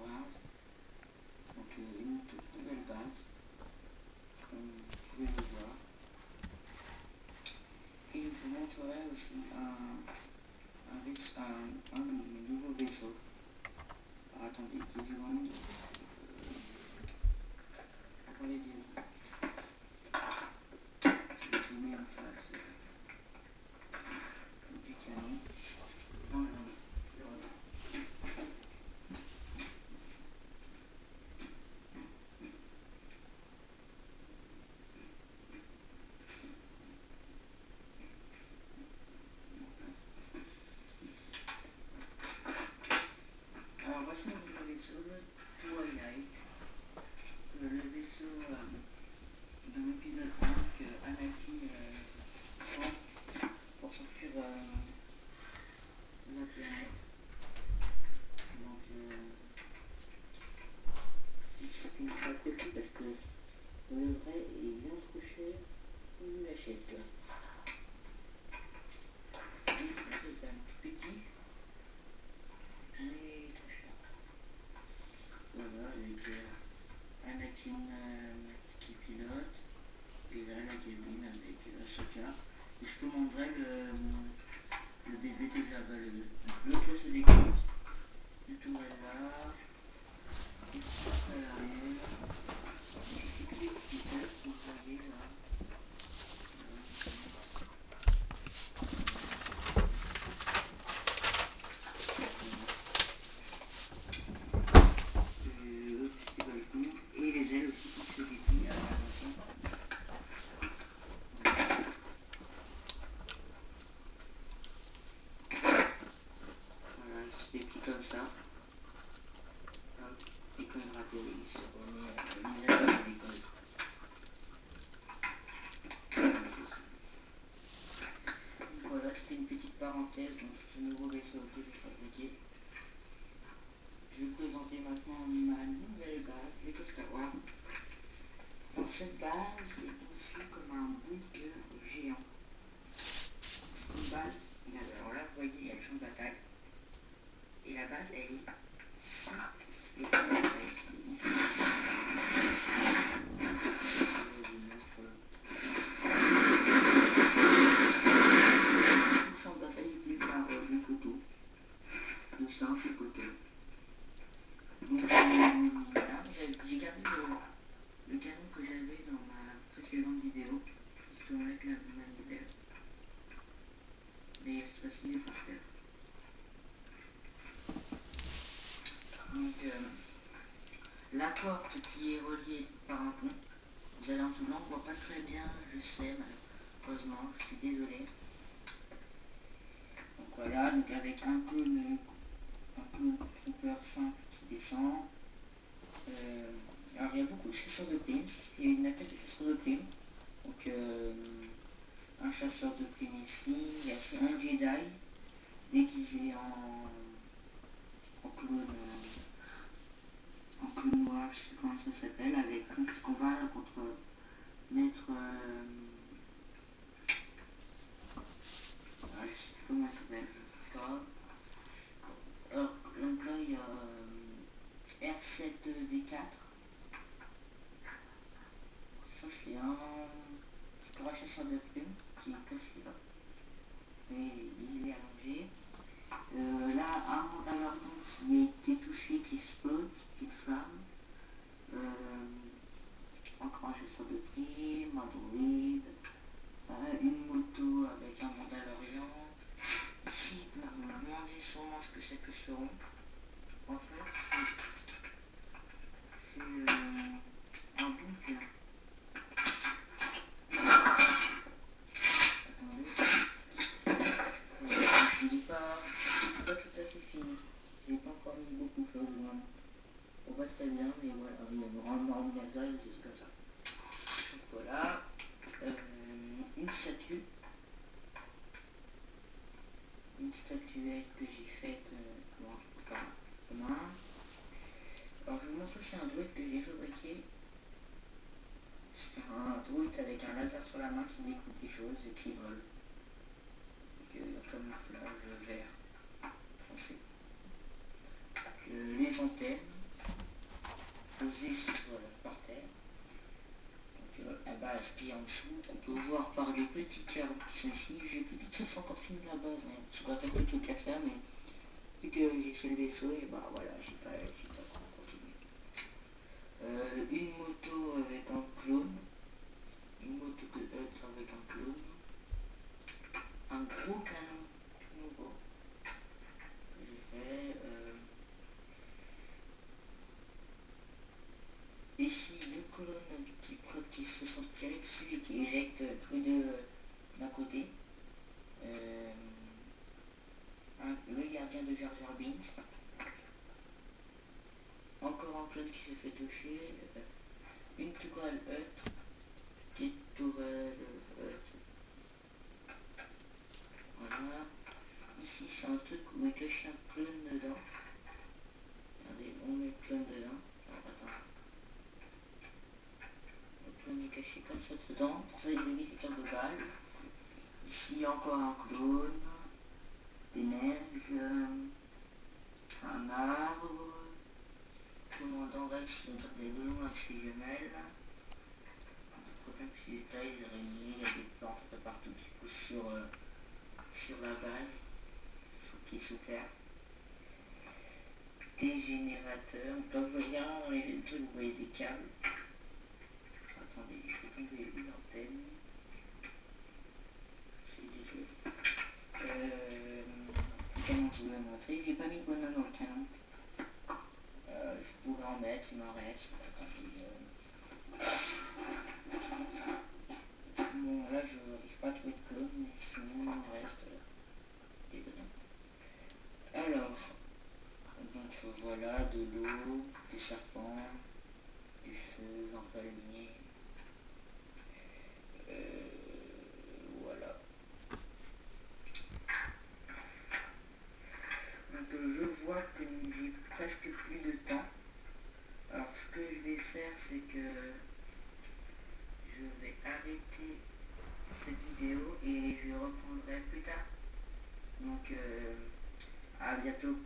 Wars. Donc une toute nouvelle base, comme vous pouvez le voir. Et je vous montrerai aussi un nouveau vaisseau. Alors, attendez 10 secondes. Attendez 10 secondes. Je vais zoomer en face du canon. Non, non, non. Alors voici mon nouveau vaisseau, le Twilight. Le vaisseau dans l'épisode 1 que Anakin prend pour sortir de la planète. Donc c'est une copie parce que le vrai est bien trop cher, on l'achète. C'est un tout petit, mais très cher. Voilà, avec Anakin qui pilote, et là la gamine avec Ahsoka. Et je te montrerai le bébé de Jabba le 2. L'autre se décompte, du tout là, et tout à l'arrière. C'est tous les petits tests, vous voyez là. Et les ailes aussi qui se déplient à l'avant. Voilà, il se déplie comme ça. Hop. Et quand il atterrit, il se remet l'usage de l'école. Voilà, c'était une petite parenthèse dans ce nouveau vaisseau que j'ai fabriqué. Je vais présenter maintenant ma nouvelle base, les Star. Donc cette base est conçue comme un bunker géant. Une base, alors là vous voyez il y a le champ de bataille. Et la base elle est ici. Et la base elle est ici. Le champ de bataille est fait par des poteaux. De simples poteaux. Donc voilà, j'ai gardé le canon que j'avais dans ma précédente vidéo, histoire avec la manivelle. Mais cette fois-ci il est par terre. Donc la porte qui est reliée par un pont, vous allez en dessous, on ne voit pas très bien, je sais, malheureusement, je suis désolé. Donc voilà, donc avec un clone trooper simple qui descend. Alors il y a beaucoup de chasseurs de primes, il y a une attaque de chasseurs de primes. Donc un chasseur de primes ici, il y a aussi un Jedi déguisé en clone noir, je sais plus comment ça s'appelle, avec ce qu'on va contre maître je sais plus comment ça s'appelle, c'est pas grave. Alors donc là il y a R7D4. Ça c'est un chasseur de primes qui est caché là. Et il est allongé. Là, un avion qui a été touché, qui explose, petite flamme. Encore un chasseur de primes, un droïde, une moto avec un Mandalorian. Ici, vous me demandez sûrement ce que c'est que ce rond. En fait, c'est un bunker. Il n'est pas tout à fait fini. Je n'ai pas encore mis beaucoup de choses dedans. On voit très bien, mais voilà, il y a normalement un ordinateur et des choses comme ça. Donc voilà, une statuette que j'ai faite commun. Alors je vous montre aussi un droïde que j'ai fabriqué. C'est un droïde avec un laser sur la main qui découpe des choses et qui vole. Donc un camouflage vert foncé. Les antennes posé sur, par terre. Donc la base qui est en dessous, qu'on peut voir par des petits câbles qui sont ici. J'ai plus tout ça encore fini la base, hein. Je dois faire tout qu'à faire, mais vu que j'ai fait le vaisseau, et bah voilà, j'ai pas continué. Une moto avec un clone, une moto de Hut avec un clone, un gros canon tout nouveau que j'ai fait. Ici, deux colonnes qui se sont tirées dessus et qui éjectent tous les deux d'un côté. Le gardien de Jar Jar Binks. Encore un clone qui se fait toucher. Une tourelle Hut. Petite tourelle Hut. Voilà. Ici, c'est un truc où il cache un clone dedans. Regardez, on met le clone dedans. Alors, attends. Le clone est caché comme ça dedans. Pour ça, il évite les tirs de balles. Ici, encore un clone. Des neiges. Un arbre. Commandant Rex des loups avec ses jumelles. Plein de petits détails, des araignées, il y a des plantes un peu partout qui poussent sur la base, qui est sous terre. Des générateurs. Donc vous voyez dans les trucs, vous voyez des câbles. Attendez, je vais tomber une antenne. C'est désolé. Le canon, je vous l'ai montré. J'ai pas mis de bonhomme dans le canon. Je pourrais en mettre, il m'en reste. Attendez, bon, là, je n'arrive pas à trouver de clone, mais sinon, il m'en reste des bonhommes. Alors, donc voilà, de l'eau, des serpents, du feu, lampe allumée. Voilà. Donc je vois que j'ai presque plus de temps. Alors ce que je vais faire, c'est que je vais arrêter cette vidéo et je reprendrai plus tard. Donc à bientôt.